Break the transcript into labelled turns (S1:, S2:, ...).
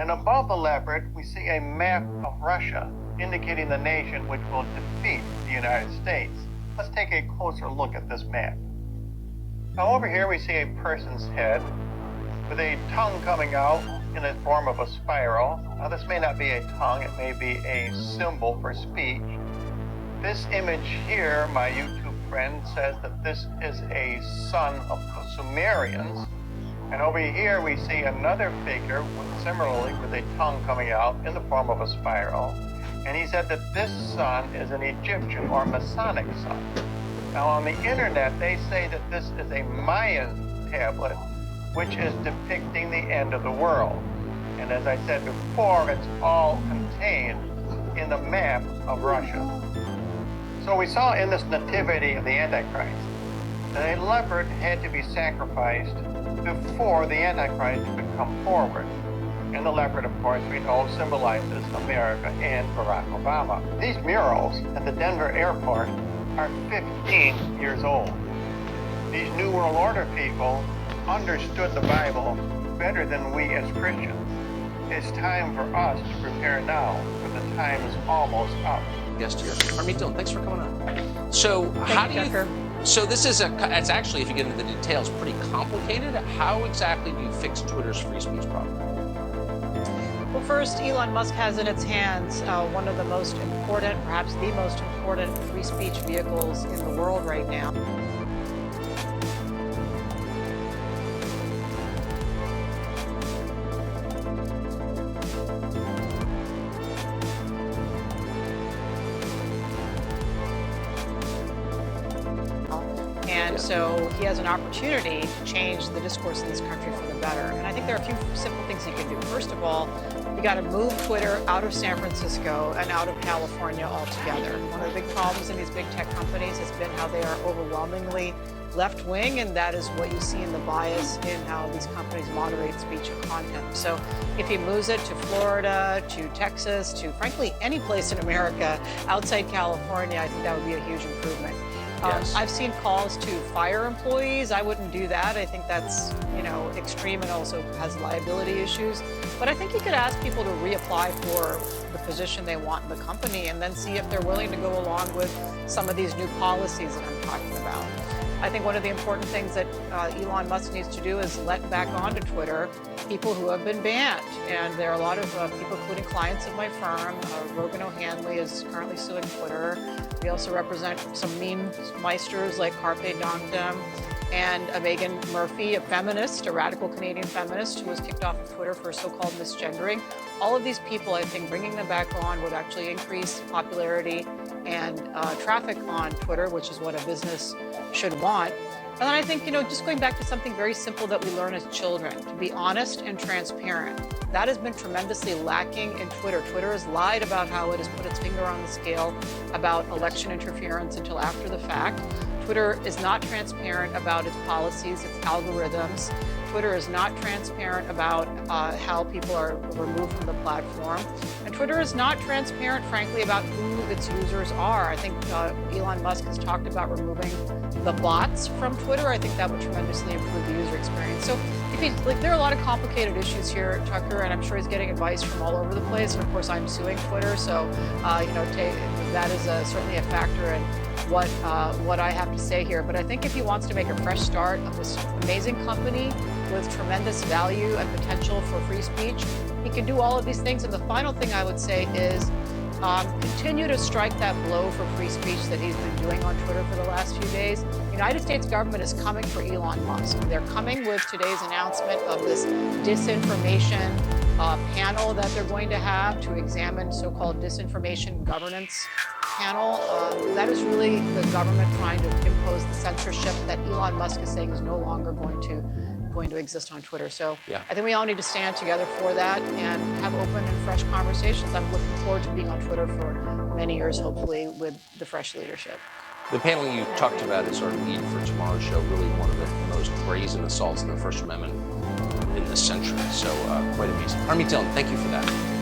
S1: And above the leopard, we see a map of Russia, indicating the nation which will defeat the United States. Let's take a closer look at this map. Now over here we see a person's head with a tongue coming out in the form of a spiral. Now this may not be a tongue, it may be a symbol for speech. This image here, my YouTube friend says that this is a son of Sumerians. And over here we see another figure similarly with a tongue coming out in the form of a spiral. And he said that this son is an Egyptian or Masonic son. Now on the internet they say that this is a Mayan tablet which is depicting the end of the world. And as I said before, it's all contained in the map of Russia. So we saw in this nativity of the Antichrist that a leopard had to be sacrificed before the Antichrist could come forward. And the leopard, of course, we know symbolizes America and Barack Obama. These murals at the Denver airport are 15 years old. These New World Order people understood the Bible better than we as Christians. It's time for us to prepare now, for the time is almost up.
S2: Guest here, Army Dillon, thanks for coming on. So how do you? So this is it's actually, if you get into the details, pretty complicated. How exactly do you fix Twitter's free speech problem?
S3: Well, first, Elon Musk has in its hands one of the most important, perhaps the most important free speech vehicles in the world right now. And so he has an opportunity to change the discourse in this country for the better. And I think there are a few simple things he can do. First of all, you got to move Twitter out of San Francisco and out of California altogether. One of the big problems in these big tech companies has been how they are overwhelmingly left-wing, and that is what you see in the bias in how these companies moderate speech and content. So if he moves it to Florida, to Texas, to frankly any place in America outside California, I think that would be a huge improvement.
S2: Yes.
S3: I've seen calls to fire employees. I wouldn't do that. I think that's, extreme and also has liability issues. But I think you could ask people to reapply for the position they want in the company and then see if they're willing to go along with some of these new policies that I'm talking about. I think one of the important things that Elon Musk needs to do is let back onto Twitter people who have been banned. And there are a lot of people, including clients of my firm. Rogan O'Hanley is currently suing Twitter. We also represent some meme meisters like Carpe Diem and Megan Murphy, a feminist, a radical Canadian feminist who was kicked off of Twitter for so-called misgendering. All of these people, I think, bringing them back on would actually increase popularity and traffic on Twitter, which is what a business should want. And then I think, just going back to something very simple that we learn as children, to be honest and transparent. That has been tremendously lacking in Twitter. Twitter has lied about how it has put its finger on the scale about election interference until after the fact. Twitter is not transparent about its policies, its algorithms. Twitter is not transparent about how people are removed from the platform. And Twitter is not transparent, frankly, about who its users are. I think Elon Musk has talked about removing the bots from Twitter. I think that would tremendously improve the user experience. So there are a lot of complicated issues here, Tucker, and I'm sure he's getting advice from all over the place. And of course, I'm suing Twitter, so that is certainly a factor in what I have to say here. But I think if he wants to make a fresh start of this amazing company with tremendous value and potential for free speech, he can do all of these things. And the final thing I would say is continue to strike that blow for free speech that he's been doing on Twitter for the last few days. The United States government is coming for Elon Musk. They're coming with today's announcement of this disinformation panel that they're going to have to examine so-called disinformation governance panel. That is really the government trying to impose the censorship that Elon Musk is saying is no longer going to exist on Twitter. So yeah. I think we all need to stand together for that and have open and fresh conversations. I'm looking forward to being on Twitter for many years, hopefully, with the fresh leadership.
S2: The panel you talked about is our lead for tomorrow's show, really one of the most brazen assaults on the First Amendment in this century. So quite amazing. Army Dillon, thank you for that.